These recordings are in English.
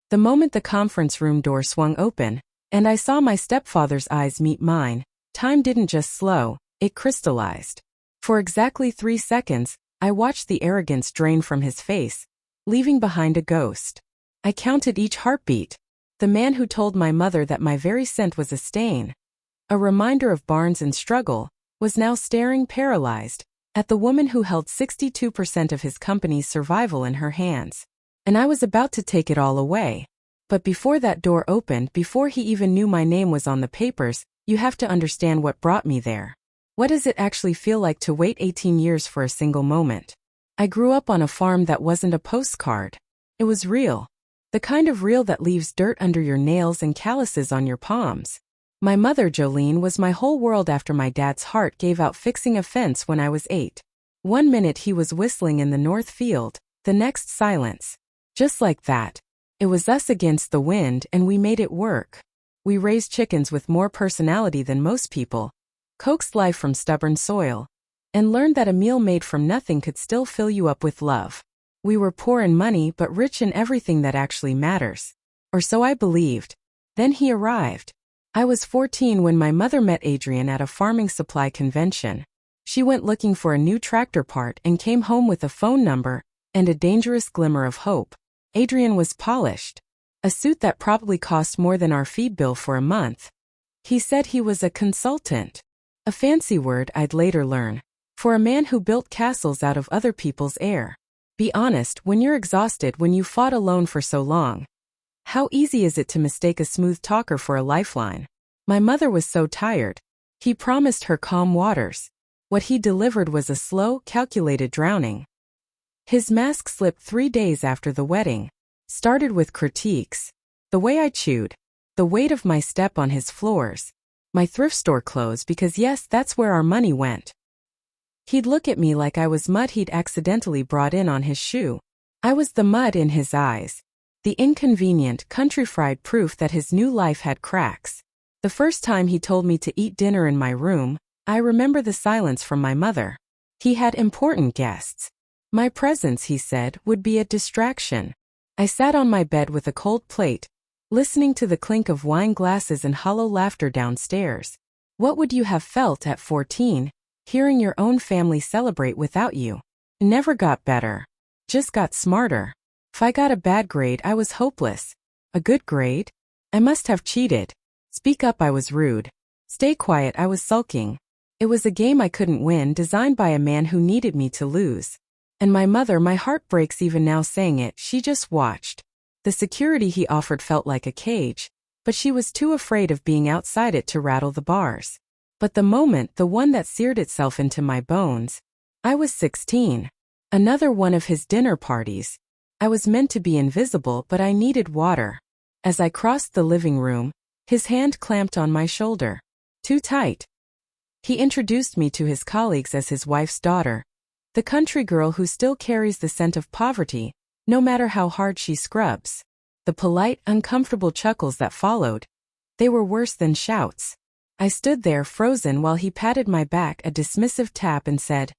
The moment the conference room door swung open, and I saw my stepfather's eyes meet mine, time didn't just slow, it crystallized. For exactly 3 seconds, I watched the arrogance drain from his face, leaving behind a ghost. I counted each heartbeat. The man who told my mother that my very scent was a stain, a reminder of Barnes and struggle, was now staring paralyzed at the woman who held 62% of his company's survival in her hands. And I was about to take it all away. But before that door opened, before he even knew my name was on the papers, you have to understand what brought me there. What does it actually feel like to wait 18 years for a single moment? I grew up on a farm that wasn't a postcard. It was real. The kind of real that leaves dirt under your nails and calluses on your palms. My mother, Jolene, was my whole world after my dad's heart gave out fixing a fence when I was 8. One minute he was whistling in the north field, the next silence. Just like that. It was us against the wind, and we made it work. We raised chickens with more personality than most people, coaxed life from stubborn soil, and learned that a meal made from nothing could still fill you up with love. We were poor in money but rich in everything that actually matters. Or so I believed. Then he arrived. I was 14 when my mother met Adrian at a farming supply convention. She went looking for a new tractor part and came home with a phone number and a dangerous glimmer of hope. Adrian was polished. A suit that probably cost more than our feed bill for a month. He said he was a consultant. A fancy word I'd later learn. For a man who built castles out of other people's air. Be honest, when you're exhausted, when you fought alone for so long. How easy is it to mistake a smooth talker for a lifeline? My mother was so tired. He promised her calm waters. What he delivered was a slow, calculated drowning. His mask slipped 3 days after the wedding. Started with critiques. The way I chewed. The weight of my step on his floors. My thrift store clothes, because yes, that's where our money went. He'd look at me like I was mud he'd accidentally brought in on his shoe. I was the mud in his eyes. The inconvenient, country-fried proof that his new life had cracks. The first time he told me to eat dinner in my room, I remember the silence from my mother. He had important guests. My presence, he said, would be a distraction. I sat on my bed with a cold plate, listening to the clink of wine glasses and hollow laughter downstairs. What would you have felt at 14, hearing your own family celebrate without you? Never got better. Just got smarter. If I got a bad grade, I was hopeless. A good grade? I must have cheated. Speak up, I was rude. Stay quiet, I was sulking. It was a game I couldn't win, designed by a man who needed me to lose. And my mother, my heart breaks even now saying it, she just watched. The security he offered felt like a cage, but she was too afraid of being outside it to rattle the bars. But the moment, the one that seared itself into my bones, I was 16. Another one of his dinner parties. I was meant to be invisible, but I needed water. As I crossed the living room, his hand clamped on my shoulder. Too tight. He introduced me to his colleagues as his wife's daughter. The country girl who still carries the scent of poverty, no matter how hard she scrubs. The polite, uncomfortable chuckles that followed. They were worse than shouts. I stood there frozen while he patted my back, a dismissive tap, and said,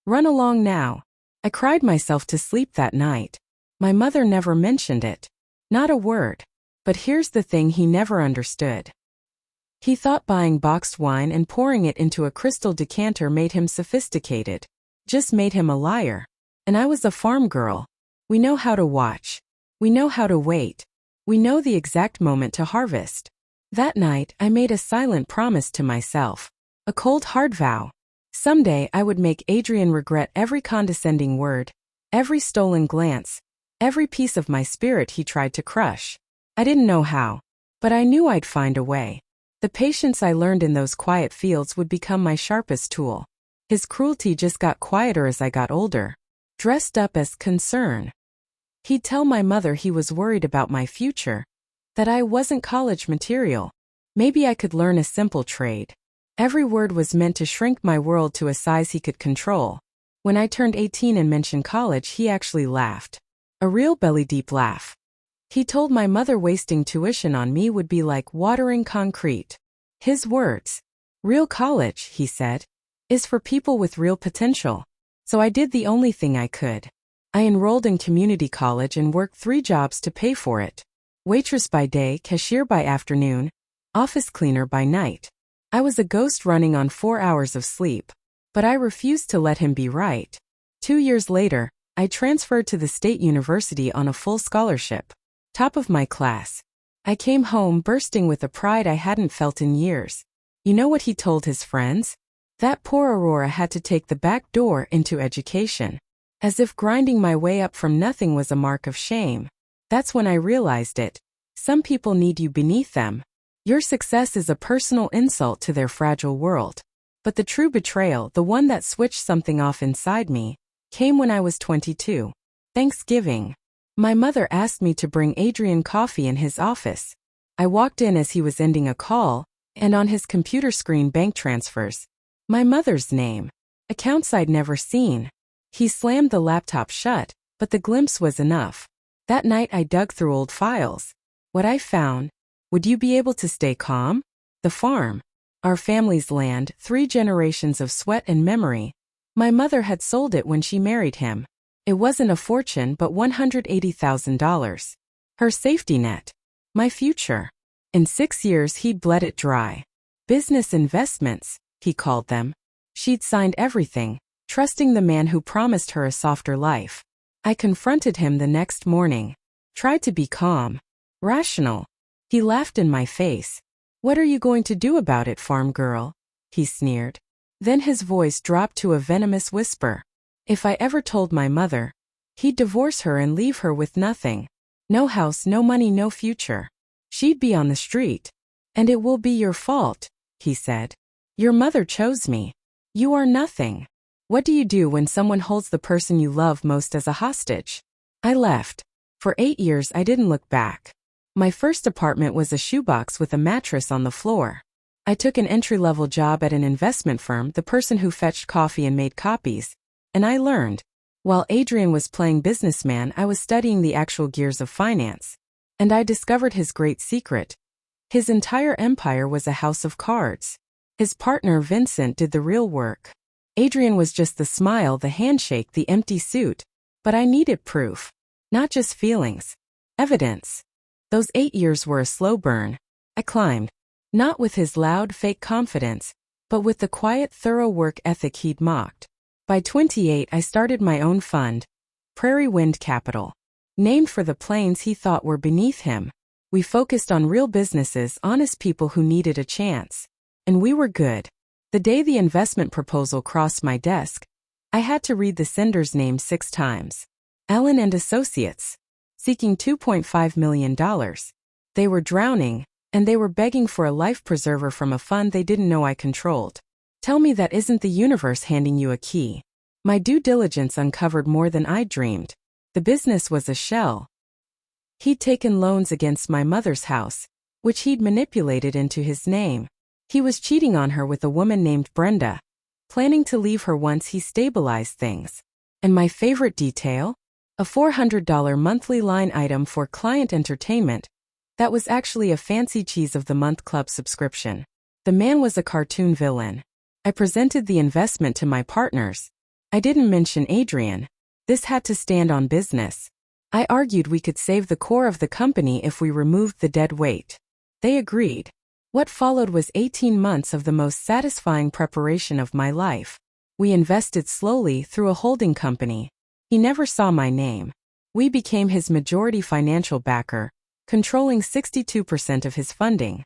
"Run along now." I cried myself to sleep that night. My mother never mentioned it. Not a word. But here's the thing he never understood. He thought buying boxed wine and pouring it into a crystal decanter made him sophisticated. Just made him a liar. And I was a farm girl. We know how to watch. We know how to wait. We know the exact moment to harvest. That night, I made a silent promise to myself. A cold hard vow. Someday I would make Adrian regret every condescending word, every stolen glance, every piece of my spirit he tried to crush. I didn't know how, but I knew I'd find a way. The patience I learned in those quiet fields would become my sharpest tool. His cruelty just got quieter as I got older, dressed up as concern. He'd tell my mother he was worried about my future, that I wasn't college material. Maybe I could learn a simple trade. Every word was meant to shrink my world to a size he could control. When I turned 18 and mentioned college, he actually laughed. A real belly-deep laugh. He told my mother wasting tuition on me would be like watering concrete. His words. Real college, he said, is for people with real potential. So I did the only thing I could. I enrolled in community college and worked 3 jobs to pay for it. Waitress by day, cashier by afternoon, office cleaner by night. I was a ghost running on 4 hours of sleep. But I refused to let him be right. 2 years later, I transferred to the state university on a full scholarship. Top of my class. I came home bursting with a pride I hadn't felt in years. You know what he told his friends? That poor Aurora had to take the back door into education. As if grinding my way up from nothing was a mark of shame. That's when I realized it. Some people need you beneath them. Your success is a personal insult to their fragile world. But the true betrayal, the one that switched something off inside me, came when I was 22. Thanksgiving. My mother asked me to bring Adrian coffee in his office. I walked in as he was ending a call, and on his computer screen bank transfers. My mother's name. Accounts I'd never seen. He slammed the laptop shut, but the glimpse was enough. That night I dug through old files. What I found. Would you be able to stay calm? The farm. Our family's land, 3 generations of sweat and memory. My mother had sold it when she married him. It wasn't a fortune but $180,000. Her safety net. My future. In 6 years he'd bled it dry. Business investments, he called them. She'd signed everything, trusting the man who promised her a softer life. I confronted him the next morning. Tried to be calm. Rational. He laughed in my face. What are you going to do about it, farm girl? He sneered. Then his voice dropped to a venomous whisper. If I ever told my mother, he'd divorce her and leave her with nothing. No house, no money, no future. She'd be on the street. And it will be your fault, he said. Your mother chose me. You are nothing. What do you do when someone holds the person you love most as a hostage? I left. For 8 years I didn't look back. My first apartment was a shoebox with a mattress on the floor. I took an entry-level job at an investment firm, the person who fetched coffee and made copies. And I learned. While Adrian was playing businessman, I was studying the actual gears of finance. And I discovered his great secret. His entire empire was a house of cards. His partner Vincent did the real work. Adrian was just the smile, the handshake, the empty suit. But I needed proof. Not just feelings. Evidence. Those 8 years were a slow burn. I climbed. Not with his loud, fake confidence, but with the quiet, thorough work ethic he'd mocked. By 28 I started my own fund. Prairie Wind Capital. Named for the planes he thought were beneath him. We focused on real businesses, honest people who needed a chance. And we were good. The day the investment proposal crossed my desk, I had to read the sender's name 6 times. Allen and Associates. Seeking $2.5 million. They were drowning, and they were begging for a life preserver from a fund they didn't know I controlled. Tell me that isn't the universe handing you a key. My due diligence uncovered more than I dreamed. The business was a shell. He'd taken loans against my mother's house, which he'd manipulated into his name. He was cheating on her with a woman named Brenda, planning to leave her once he stabilized things. And my favorite detail? A $400 monthly line item for client entertainment. That was actually a fancy cheese of the month club subscription. The man was a cartoon villain. I presented the investment to my partners. I didn't mention Adrian. This had to stand on business. I argued we could save the core of the company if we removed the dead weight. They agreed. What followed was 18 months of the most satisfying preparation of my life. We invested slowly through a holding company. He never saw my name. We became his majority financial backer, controlling 62% of his funding.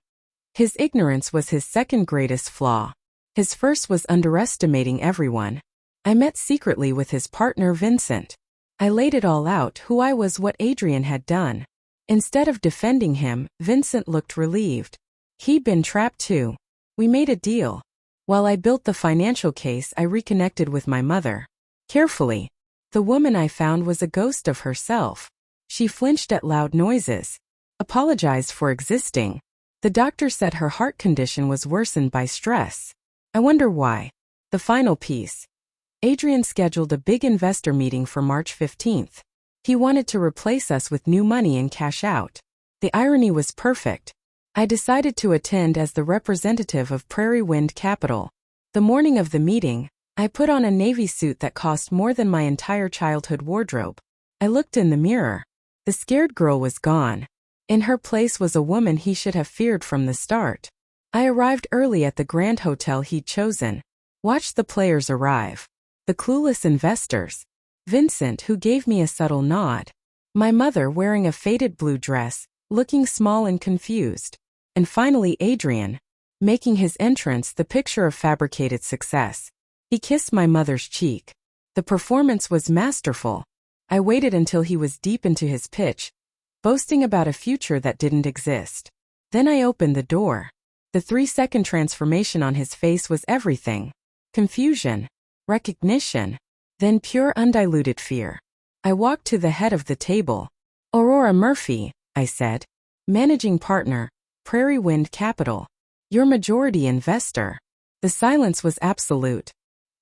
His ignorance was his second greatest flaw. His first was underestimating everyone. I met secretly with his partner Vincent. I laid it all out, who I was, what Adrian had done. Instead of defending him, Vincent looked relieved. He'd been trapped too. We made a deal. While I built the financial case, I reconnected with my mother. Carefully. The woman I found was a ghost of herself. She flinched at loud noises. Apologized for existing. The doctor said her heart condition was worsened by stress. I wonder why. The final piece. Adrian scheduled a big investor meeting for March 15th. He wanted to replace us with new money and cash out. The irony was perfect. I decided to attend as the representative of Prairie Wind Capital. The morning of the meeting, I put on a navy suit that cost more than my entire childhood wardrobe. I looked in the mirror. The scared girl was gone. In her place was a woman he should have feared from the start. I arrived early at the grand hotel he'd chosen. Watched the players arrive. The clueless investors. Vincent, who gave me a subtle nod. My mother wearing a faded blue dress, looking small and confused. And finally Adrian, making his entrance the picture of fabricated success. He kissed my mother's cheek. The performance was masterful. I waited until he was deep into his pitch, boasting about a future that didn't exist. Then I opened the door. The 3-second transformation on his face was everything. Confusion, recognition, then pure undiluted fear. I walked to the head of the table. Aurora Murphy, I said. Managing partner, Prairie Wind Capital. Your majority investor. The silence was absolute.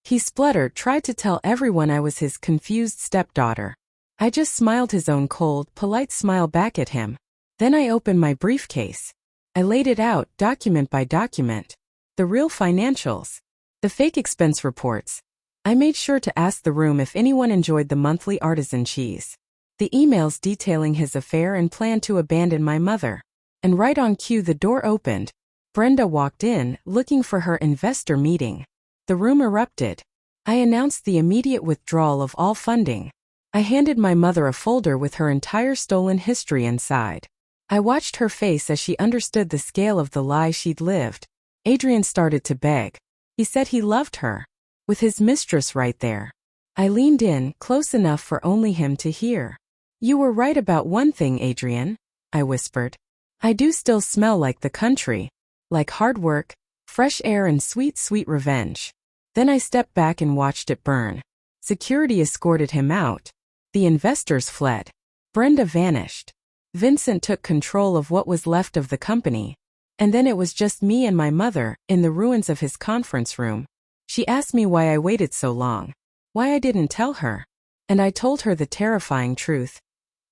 He spluttered, tried to tell everyone I was his confused stepdaughter. I just smiled his own cold, polite smile back at him. Then I opened my briefcase. I laid it out, document by document. The real financials. The fake expense reports. I made sure to ask the room if anyone enjoyed the monthly artisan cheese. The emails detailing his affair and plan to abandon my mother. And right on cue the door opened. Brenda walked in, looking for her investor meeting. The room erupted. I announced the immediate withdrawal of all funding. I handed my mother a folder with her entire stolen history inside. I watched her face as she understood the scale of the lie she'd lived. Adrian started to beg. He said he loved her. With his mistress right there. I leaned in, close enough for only him to hear. You were right about one thing, Adrian, I whispered. I do still smell like the country. Like hard work, fresh air and sweet, sweet revenge. Then I stepped back and watched it burn. Security escorted him out. The investors fled. Brenda vanished. Vincent took control of what was left of the company. And then it was just me and my mother, in the ruins of his conference room. She asked me why I waited so long. Why I didn't tell her. And I told her the terrifying truth.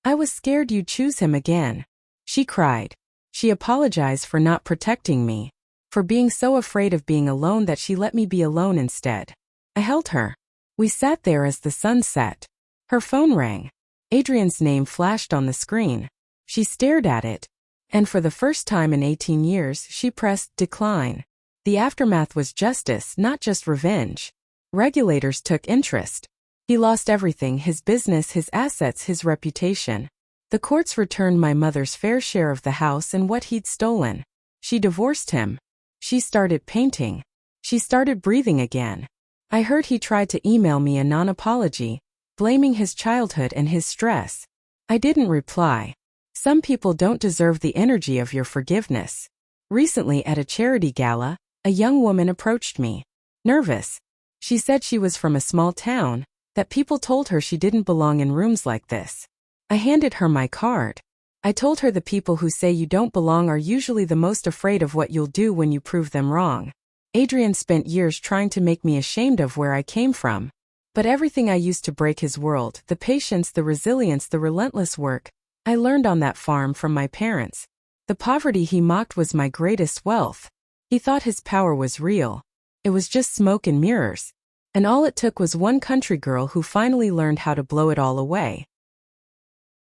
I was scared you'd choose him again. She cried. She apologized for not protecting me. For being so afraid of being alone that she let me be alone instead. I held her. We sat there as the sun set. Her phone rang. Adrian's name flashed on the screen. She stared at it. And for the first time in 18 years, she pressed decline. The aftermath was justice, not just revenge. Regulators took interest. He lost everything, his business, his assets, his reputation. The courts returned my mother's fair share of the house and what he'd stolen. She divorced him. She started painting. She started breathing again. I heard he tried to email me a non-apology, blaming his childhood and his stress. I didn't reply. Some people don't deserve the energy of your forgiveness. Recently at a charity gala, a young woman approached me. Nervous. She said she was from a small town, that people told her she didn't belong in rooms like this. I handed her my card. I told her the people who say you don't belong are usually the most afraid of what you'll do when you prove them wrong. Adrian spent years trying to make me ashamed of where I came from. But everything I used to break his world, the patience, the resilience, the relentless work, I learned on that farm from my parents. The poverty he mocked was my greatest wealth. He thought his power was real. It was just smoke and mirrors. And all it took was one country girl who finally learned how to blow it all away.